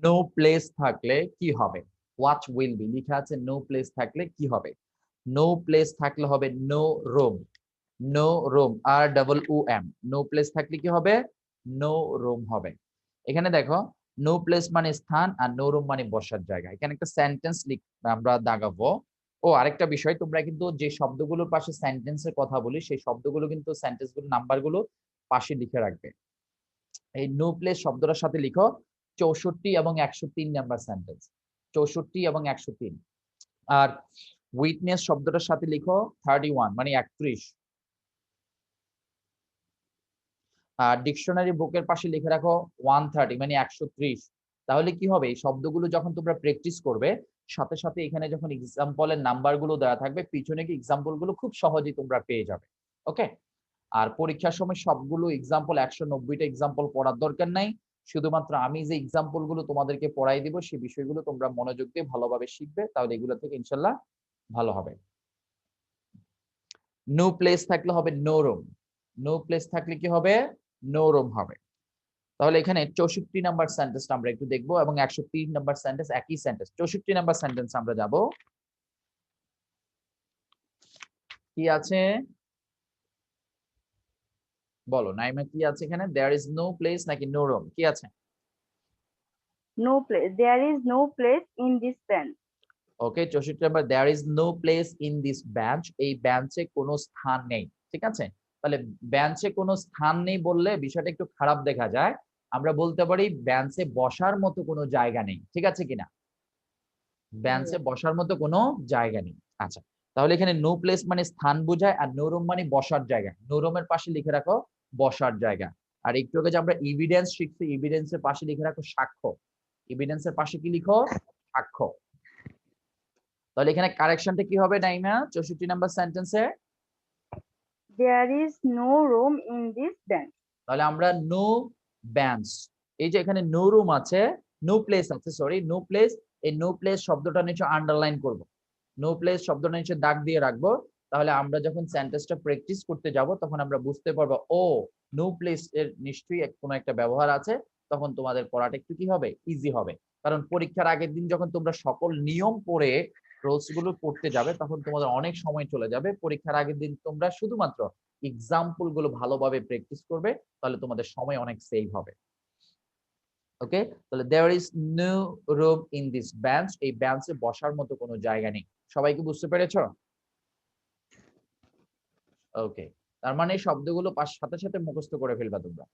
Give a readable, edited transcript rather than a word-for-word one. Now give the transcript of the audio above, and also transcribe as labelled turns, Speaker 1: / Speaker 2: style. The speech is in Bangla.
Speaker 1: নো প্লেস থাকলে কি হবে? হোয়াট উইল বি লেখা আছে, নো প্লেস থাকলে কি হবে? নো প্লেস থাকলে হবে নো রুম। নো রুম, আর double O M. No place থাকলে কি হবে? নো রুম হবে। এখানে দেখো, নো প্লেস মানে স্থান আর নো রুম মানে বসার জায়গা। এখানে একটা সেন্টেন্স আমরা দাগাবো। ও আরেকটা বিষয়, তোমরা কিন্তু যে শব্দগুলোর পাশে সেন্টেন্সের কথা বলি সেই শব্দগুলো কিন্তু সেন্টেন্সগুলোর নাম্বারগুলো পাশে লিখে রাখবে। এই নো প্লেস শব্দটার সাথে লিখো 64 এবং 103 নাম্বার সেন্টেন্স। 64 এবং 103। আর উইটনেস শব্দটার সাথে লিখো 31 মানে 31। আর ডিকশনারি বুকের পাশে লিখে রাখো 130 মানে 130। তাহলে কি হবে, এই শব্দগুলো যখন তোমরা প্র্যাকটিস করবে সাথে সাথে এখানে যখন এক্সাম্পলের নাম্বারগুলো দেওয়া থাকবে পিছনে কি এক্সাম্পল গুলো খুব সহজেই তোমরা পেয়ে যাবে। ওকে। আর পরীক্ষার সময় সবগুলো এক্সাম্পল 190টা এক্সাম্পল পড়ার দরকার নাই। শুধুমাত্র আমি যে এক্সাম্পল গুলো তোমাদেরকে পড়াই দিব সেই বিষয়গুলো তোমরা মনোযোগ দিয়ে ভালোভাবে শিখবে, তাহলে এগুলো থেকে ইনশাল্লাহ ভালো হবে। নো প্লেস থাকলে হবে নো রুম। নো প্লেস থাকলে কি হবে? নো রুম হবে। তাহলে এখানে 64 নাম্বার সেন্টেন্সটা আমরা একটু দেখবো এবং 103 নাম্বার সেন্টেন্স একই সেন্টেন্স। 64 নাম্বার সেন্টেন্স আমরা যাব। কি আছে বলো নাইমা, কি আছে এখানে? দেয়ার ইজ নো প্লেস নাকি নো রুম, কি আছে?
Speaker 2: No place. There is no place in this pen.
Speaker 1: Okay, 64 number, there is no place in this bench. এই বেঞ্চে কোনো স্থান নেই। ঠিক আছে, তাহলে বেঞ্চে কোনো স্থান নেই বললে বিষয়টা একটু খারাপ দেখা যায়। আমরা বলতে পারি বেঞ্চে বসার মতো কোনো জায়গা নেই। ঠিক আছে কিনা? বেঞ্চে বসার মতো কোনো জায়গা নেই। আচ্ছা, তাহলে এখানে নো প্লেস মানে স্থান বোঝায় আর নো রুম মানে বসার জায়গা। নো রুমের পাশে লিখে রাখো বসার জায়গা। আর একটু আগে যে আমরা এভিডেন্স শিখছি, এভিডেন্সের পাশে লিখে রাখো সাক্ষ্য। এভিডেন্সের পাশে কি লিখো? সাক্ষ্য। তাহলে এখানে কারেকশনটা কি হবে নাইমা 64 নাম্বার সেন্টেন্সে?
Speaker 2: There is no room in this bench.
Speaker 1: তাহলে আমরা নো বেঞ্চ, এই যে এখানে নো রুম আছে, নো প্লেস আছে, সরি নো প্লেস, এই নো প্লেস শব্দটা নিচে আন্ডারলাইন করব। নো প্লেস শব্দটা নিচে দাগ দিয়ে রাখবো। তাহলে আমরা যখন সেন্টেন্সটা প্র্যাকটিস করতে যাব তখন আমরা বুঝতে পারবো ও নো প্লেস এর নিশ্চয়ই কোনো একটা ব্যবহার আছে। তখন তোমাদের পড়াটা একটু কি হবে? ইজি হবে। কারণ পরীক্ষার আগের দিন যখন তোমরা সকল নিয়ম পড়ে রুলস গুলো পড়তে যাবে তখন তোমাদের অনেক সময় চলে যাবে। পরীক্ষার আগের দিন তোমরা শুধুমাত্র এক্সাম্পল গুলো ভালোভাবে প্র্যাকটিস করবে, তাহলে তোমাদের সময় অনেক সেভ হবে। ওকে, তাহলে there is no room in this bench, এই বেঞ্চে বসার মতো কোনো জায়গা নেই। সবাই কি বুঝতে পেরেছো? ওকে, তার মানে এই শব্দগুলো সাথে সাথে মুখস্থ করে ফেলবা তোমরা।